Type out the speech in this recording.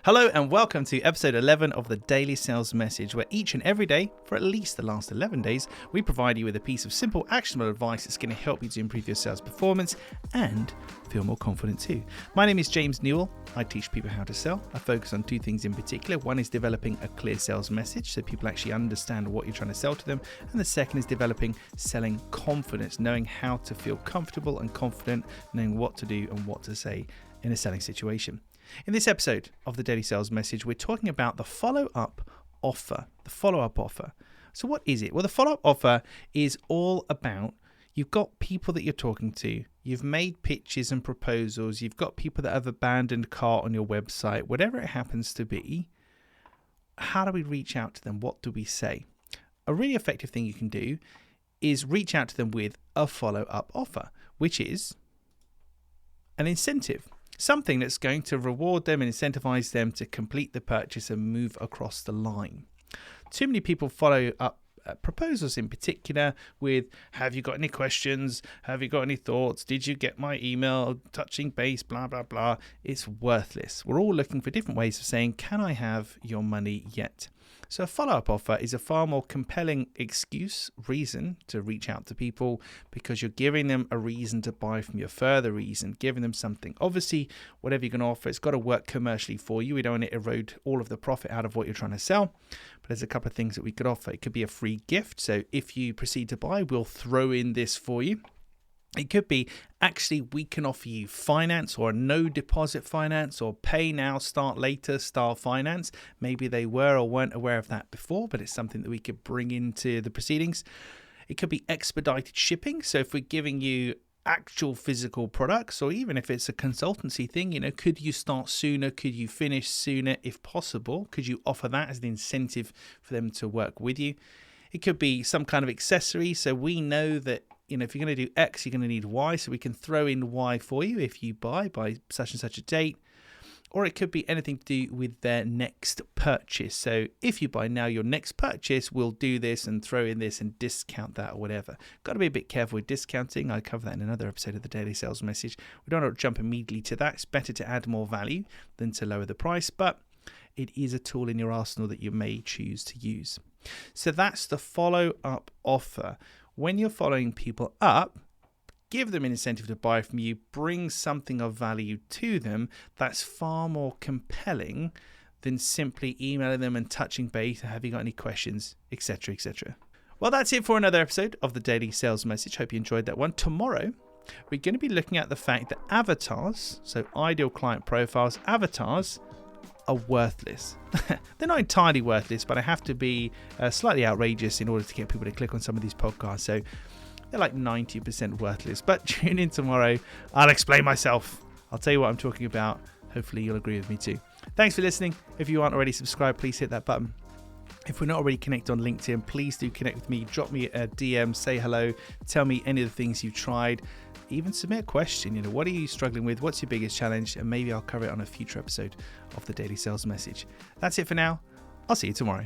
Hello and welcome to episode 11 of the Daily Sales Message, where each and every day, for at least the last 11 days, we provide you with a piece of simple, actionable advice that's going to help you to improve your sales performance and feel more confident too. My name is James Newell. I teach people how to sell. I focus on two things in particular. One is developing a clear sales message so people actually understand what you're trying to sell to them. And the second is developing selling confidence, knowing how to feel comfortable and confident, knowing what to do and what to say in a selling situation. In this episode of the Daily Sales Message, we're talking about the follow-up offer. The follow-up offer. So what is it? Well, the follow-up offer is all about you've got people that you're talking to, you've made pitches and proposals, you've got people that have abandoned cart on your website, whatever it happens to be. How do we reach out to them? What do we say? A really effective thing you can do is reach out to them with a follow-up offer, which is an incentive. Something that's going to reward them and incentivize them to complete the purchase and move across the line. Too many people follow up proposals in particular with, have you got any questions? Have you got any thoughts? Did you get my email? Touching base, blah, blah, blah. It's worthless. We're all looking for different ways of saying, can I have your money yet? So a follow-up offer is a far more compelling reason to reach out to people, because you're giving them a reason to buy from you, a further reason, giving them something. Obviously, whatever you're going to offer, it's got to work commercially for you. We don't want to erode all of the profit out of what you're trying to sell. But there's a couple of things that we could offer. It could be a free gift. So if you proceed to buy, we'll throw in this for you. It could be, actually, we can offer you finance or no deposit finance or pay now, start later style finance. Maybe they were or weren't aware of that before, but it's something that we could bring into the proceedings. It could be expedited shipping. So if we're giving you actual physical products, or even if it's a consultancy thing, could you start sooner? Could you finish sooner if possible? Could you offer that as an incentive for them to work with you? It could be some kind of accessory. So we know that if you're going to do X, you're going to need Y, so we can throw in Y for you if you buy by such and such a date. Or it could be anything to do with their next purchase. So if you buy now, your next purchase, we'll do this and throw in this and discount that or whatever. Got to be a bit careful with discounting. I cover that in another episode of the Daily Sales Message. We don't want to jump immediately to that. It's better to add more value than to lower the price, but it is a tool in your arsenal that you may choose to use. So that's the follow-up offer. When you're following people up, give them an incentive to buy from you, bring something of value to them that's far more compelling than simply emailing them and touching base, have you got any questions, etc., etc. Well, that's it for another episode of the Daily Sales Message. Hope you enjoyed that one. Tomorrow, we're going to be looking at the fact that avatars, so ideal client profiles, avatars are worthless. They're not entirely worthless, but I have to be slightly outrageous in order to get people to click on some of these podcasts. So they're like 90% worthless. But tune in tomorrow. I'll explain myself. I'll tell you what I'm talking about. Hopefully you'll agree with me too. Thanks for listening. If you aren't already subscribed, please hit that button. If we're not already connected on LinkedIn, please do connect with me. Drop me a DM, say hello, tell me any of the things you've tried. Even submit a question. What are you struggling with? What's your biggest challenge? And maybe I'll cover it on a future episode of the Daily Sales Message. That's it for now. I'll see you tomorrow.